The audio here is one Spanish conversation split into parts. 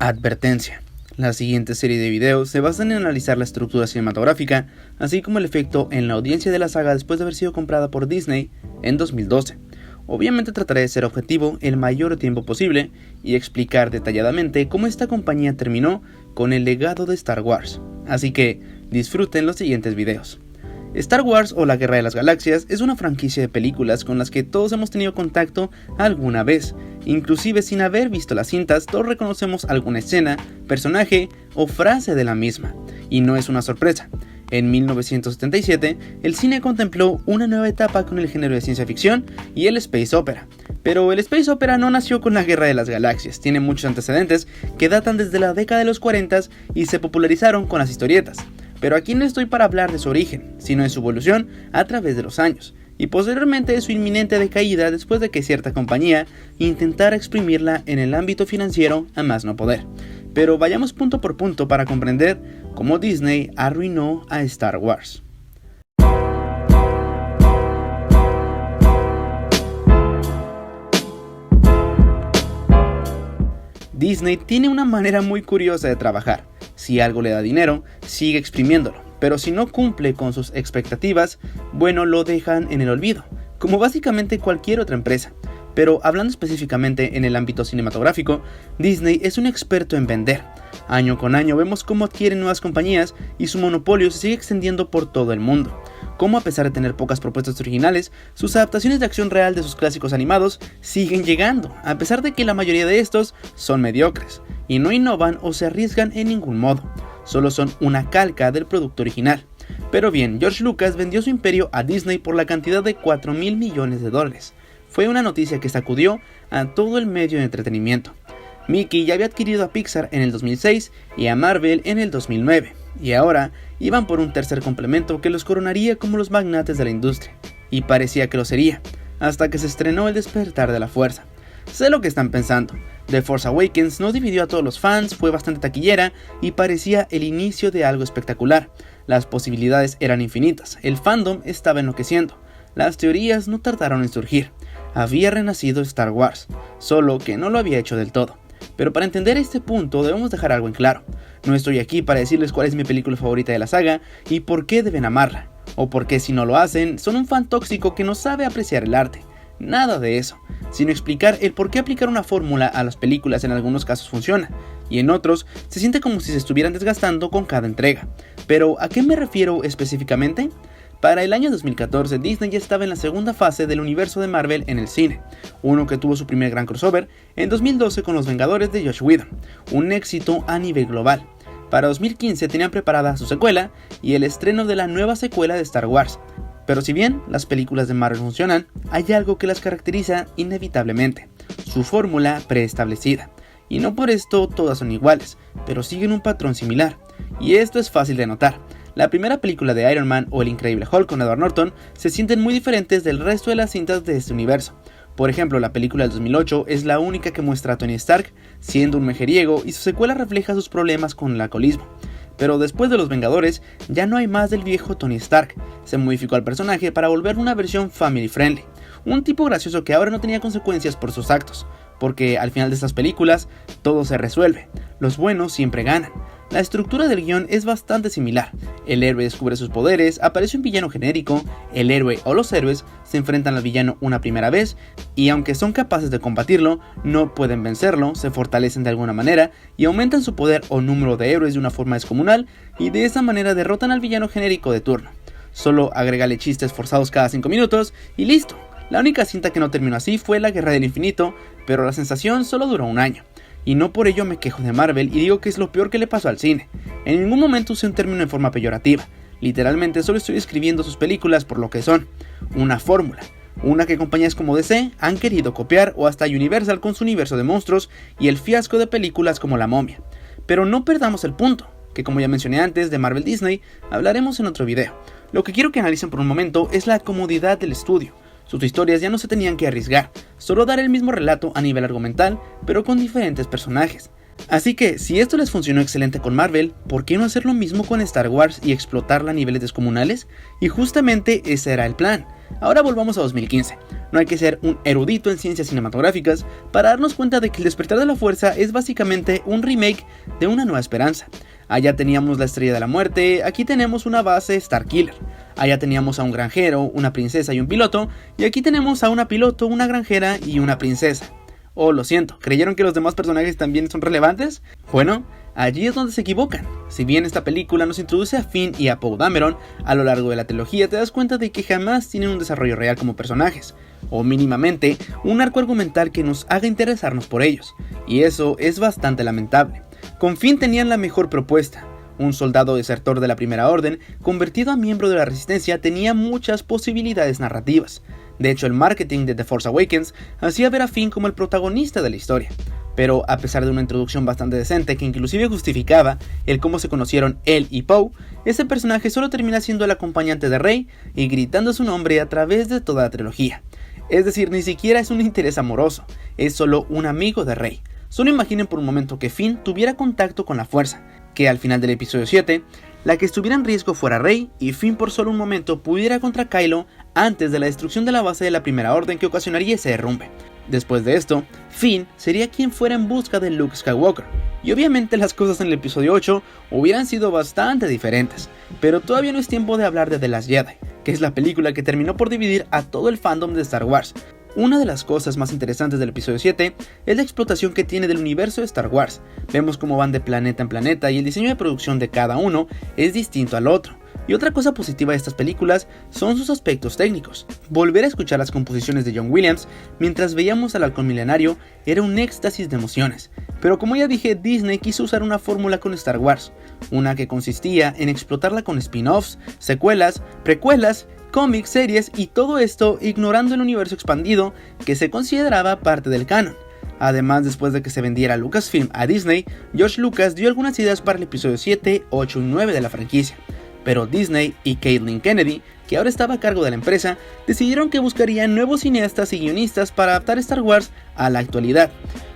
Advertencia. La siguiente serie de videos se basan en analizar la estructura cinematográfica, así como el efecto en la audiencia de la saga después de haber sido comprada por Disney en 2012. Obviamente trataré de ser objetivo el mayor tiempo posible y explicar detalladamente cómo esta compañía terminó con el legado de Star Wars. Así que disfruten los siguientes videos. Star Wars o la Guerra de las Galaxias es una franquicia de películas con las que todos hemos tenido contacto alguna vez. Inclusive sin haber visto las cintas, todos reconocemos alguna escena, personaje o frase de la misma. Y no es una sorpresa. En 1977, el cine contempló una nueva etapa con el género de ciencia ficción y el space opera. Pero el space opera no nació con la Guerra de las Galaxias, tiene muchos antecedentes que datan desde la década de los 40 y se popularizaron con las historietas. Pero aquí no estoy para hablar de su origen, sino de su evolución a través de los años, y posteriormente de su inminente decaída después de que cierta compañía intentara exprimirla en el ámbito financiero a más no poder. Pero vayamos punto por punto para comprender cómo Disney arruinó a Star Wars. Disney tiene una manera muy curiosa de trabajar. Si algo le da dinero, sigue exprimiéndolo, pero si no cumple con sus expectativas, bueno, lo dejan en el olvido, como básicamente cualquier otra empresa. Pero hablando específicamente en el ámbito cinematográfico, Disney es un experto en vender. Año con año vemos cómo adquieren nuevas compañías y su monopolio se sigue extendiendo por todo el mundo. Cómo a pesar de tener pocas propuestas originales, sus adaptaciones de acción real de sus clásicos animados siguen llegando, a pesar de que la mayoría de estos son mediocres, y no innovan o se arriesgan en ningún modo, solo son una calca del producto original. Pero bien, George Lucas vendió su imperio a Disney por la cantidad de $4.000 millones. Fue una noticia que sacudió a todo el medio de entretenimiento. Mickey ya había adquirido a Pixar en el 2006 y a Marvel en el 2009, y ahora iban por un tercer complemento que los coronaría como los magnates de la industria, y parecía que lo sería, hasta que se estrenó El Despertar de la Fuerza. Sé lo que están pensando, The Force Awakens no dividió a todos los fans, fue bastante taquillera y parecía el inicio de algo espectacular. Las posibilidades eran infinitas, el fandom estaba enloqueciendo, las teorías no tardaron en surgir. Había renacido Star Wars, solo que no lo había hecho del todo. Pero para entender este punto debemos dejar algo en claro. No estoy aquí para decirles cuál es mi película favorita de la saga y por qué deben amarla, o por qué si no lo hacen son un fan tóxico que no sabe apreciar el arte. Nada de eso, sino explicar el por qué aplicar una fórmula a las películas en algunos casos funciona, y en otros se siente como si se estuvieran desgastando con cada entrega. Pero ¿a qué me refiero específicamente? Para el año 2014, Disney ya estaba en la segunda fase del universo de Marvel en el cine, uno que tuvo su primer gran crossover en 2012 con Los Vengadores de Joss Whedon, un éxito a nivel global. Para 2015 tenían preparada su secuela y el estreno de la nueva secuela de Star Wars. Pero si bien las películas de Marvel funcionan, hay algo que las caracteriza inevitablemente, su fórmula preestablecida. Y no por esto todas son iguales, pero siguen un patrón similar, y esto es fácil de notar. La primera película de Iron Man o El Increíble Hulk con Edward Norton se sienten muy diferentes del resto de las cintas de este universo. Por ejemplo, la película del 2008 es la única que muestra a Tony Stark siendo un mujeriego y su secuela refleja sus problemas con el alcoholismo. Pero después de Los Vengadores ya no hay más del viejo Tony Stark, se modificó al personaje para volverlo una versión family friendly, un tipo gracioso que ahora no tenía consecuencias por sus actos, porque al final de estas películas todo se resuelve, los buenos siempre ganan. La estructura del guión es bastante similar, el héroe descubre sus poderes, aparece un villano genérico, el héroe o los héroes se enfrentan al villano una primera vez y aunque son capaces de combatirlo, no pueden vencerlo, se fortalecen de alguna manera y aumentan su poder o número de héroes de una forma descomunal y de esa manera derrotan al villano genérico de turno. Solo agrégale chistes forzados cada 5 minutos y listo. La única cinta que no terminó así fue La Guerra del Infinito, pero la sensación solo duró un año. Y no por ello me quejo de Marvel y digo que es lo peor que le pasó al cine. En ningún momento usé un término en forma peyorativa. Literalmente solo estoy escribiendo sus películas por lo que son. Una fórmula. Una que compañías como DC han querido copiar o hasta Universal con su universo de monstruos y el fiasco de películas como La Momia. Pero no perdamos el punto, que como ya mencioné antes de Marvel Disney, hablaremos en otro video. Lo que quiero que analicen por un momento es la comodidad del estudio. Sus historias ya no se tenían que arriesgar, solo dar el mismo relato a nivel argumental, pero con diferentes personajes. Así que, si esto les funcionó excelente con Marvel, ¿por qué no hacer lo mismo con Star Wars y explotarla a niveles descomunales? Y justamente ese era el plan. Ahora volvamos a 2015. No hay que ser un erudito en ciencias cinematográficas para darnos cuenta de que El Despertar de la Fuerza es básicamente un remake de Una Nueva Esperanza. Allá teníamos la Estrella de la Muerte, aquí tenemos una base Starkiller. Allá teníamos a un granjero, una princesa y un piloto, y aquí tenemos a una piloto, una granjera y una princesa. Oh, lo siento, ¿creyeron que los demás personajes también son relevantes? Bueno, allí es donde se equivocan. Si bien esta película nos introduce a Finn y a Poe Dameron, a lo largo de la trilogía te das cuenta de que jamás tienen un desarrollo real como personajes, o mínimamente un arco argumental que nos haga interesarnos por ellos, y eso es bastante lamentable. Con Finn tenían la mejor propuesta. Un soldado desertor de la Primera Orden, convertido a miembro de la Resistencia, tenía muchas posibilidades narrativas. De hecho, el marketing de The Force Awakens hacía ver a Finn como el protagonista de la historia. Pero a pesar de una introducción bastante decente que inclusive justificaba el cómo se conocieron él y Poe, ese personaje solo termina siendo el acompañante de Rey y gritando su nombre a través de toda la trilogía. Es decir, ni siquiera es un interés amoroso, es solo un amigo de Rey. Solo imaginen por un momento que Finn tuviera contacto con la fuerza, que al final del episodio 7, la que estuviera en riesgo fuera Rey y Finn por solo un momento pudiera contra Kylo antes de la destrucción de la base de la Primera Orden que ocasionaría ese derrumbe. Después de esto, Finn sería quien fuera en busca de Luke Skywalker, y obviamente las cosas en el episodio 8 hubieran sido bastante diferentes, pero todavía no es tiempo de hablar de The Last Jedi, que es la película que terminó por dividir a todo el fandom de Star Wars. Una de las cosas más interesantes del episodio 7 es la explotación que tiene del universo de Star Wars. Vemos cómo van de planeta en planeta y el diseño de producción de cada uno es distinto al otro. Y otra cosa positiva de estas películas son sus aspectos técnicos. Volver a escuchar las composiciones de John Williams mientras veíamos al Halcón Milenario era un éxtasis de emociones. Pero como ya dije, Disney quiso usar una fórmula con Star Wars, una que consistía en explotarla con spin-offs, secuelas, precuelas, cómics, series y todo esto ignorando el universo expandido que se consideraba parte del canon. Además, después de que se vendiera Lucasfilm a Disney, George Lucas dio algunas ideas para el episodio 7, 8 y 9 de la franquicia. Pero Disney y Kathleen Kennedy, que ahora estaba a cargo de la empresa, decidieron que buscarían nuevos cineastas y guionistas para adaptar Star Wars a la actualidad.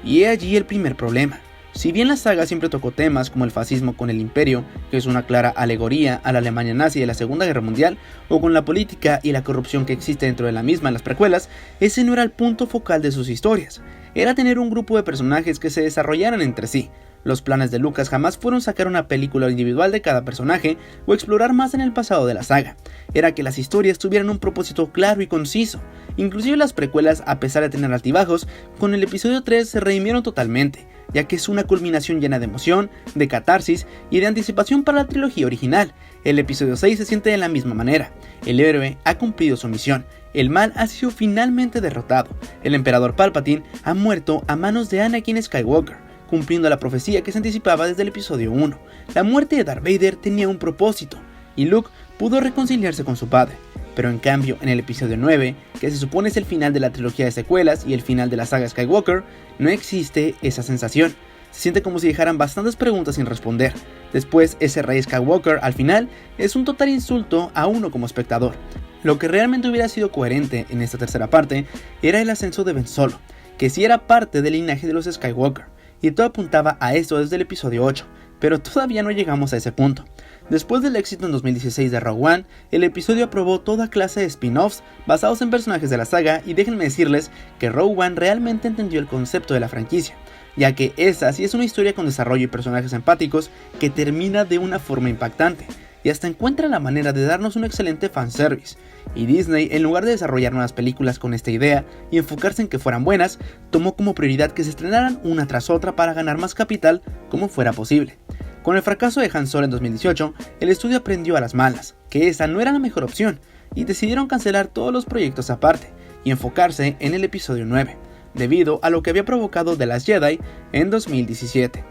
Y he allí el primer problema. Si bien la saga siempre tocó temas como el fascismo con el imperio, que es una clara alegoría a la Alemania nazi de la Segunda Guerra Mundial, o con la política y la corrupción que existe dentro de la misma en las precuelas, ese no era el punto focal de sus historias. Era tener un grupo de personajes que se desarrollaran entre sí. Los planes de Lucas jamás fueron sacar una película individual de cada personaje o explorar más en el pasado de la saga. Era que las historias tuvieran un propósito claro y conciso. Inclusive las precuelas, a pesar de tener altibajos, con el episodio 3 se redimieron totalmente, ya que es una culminación llena de emoción, de catarsis y de anticipación para la trilogía original. El episodio 6 se siente de la misma manera. El héroe ha cumplido su misión. El mal ha sido finalmente derrotado. El emperador Palpatine ha muerto a manos de Anakin Skywalker, cumpliendo la profecía que se anticipaba desde el episodio 1. La muerte de Darth Vader tenía un propósito, y Luke pudo reconciliarse con su padre. Pero en cambio, en el episodio 9, que se supone es el final de la trilogía de secuelas y el final de la saga Skywalker, no existe esa sensación. Se siente como si dejaran bastantes preguntas sin responder. Después, ese rey Skywalker al final es un total insulto a uno como espectador. Lo que realmente hubiera sido coherente en esta tercera parte era el ascenso de Ben Solo, que sí era parte del linaje de los Skywalker, y todo apuntaba a esto desde el episodio 8, pero todavía no llegamos a ese punto. Después del éxito en 2016 de Rogue One, el episodio aprobó toda clase de spin-offs basados en personajes de la saga, y déjenme decirles que Rogue One realmente entendió el concepto de la franquicia, ya que esa sí es una historia con desarrollo y personajes empáticos que termina de una forma impactante, y hasta encuentra la manera de darnos un excelente fanservice. Y Disney, en lugar de desarrollar nuevas películas con esta idea y enfocarse en que fueran buenas, tomó como prioridad que se estrenaran una tras otra para ganar más capital como fuera posible. Con el fracaso de Han Solo en 2018, el estudio aprendió a las malas que esa no era la mejor opción, y decidieron cancelar todos los proyectos aparte y enfocarse en el episodio 9, debido a lo que había provocado The Last Jedi en 2017.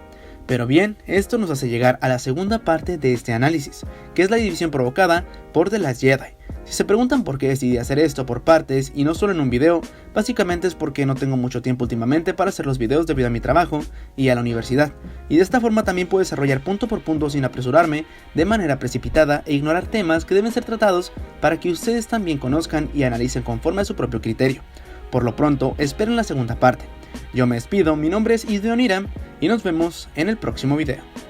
Pero bien, esto nos hace llegar a la segunda parte de este análisis, que es la división provocada por The Last Jedi. Si se preguntan por qué decidí hacer esto por partes y no solo en un video, básicamente es porque no tengo mucho tiempo últimamente para hacer los videos debido a mi trabajo y a la universidad, y de esta forma también puedo desarrollar punto por punto sin apresurarme, de manera precipitada, e ignorar temas que deben ser tratados para que ustedes también conozcan y analicen conforme a su propio criterio. Por lo pronto, esperen la segunda parte. Yo me despido, mi nombre es Isdeon Iram, y nos vemos en el próximo video.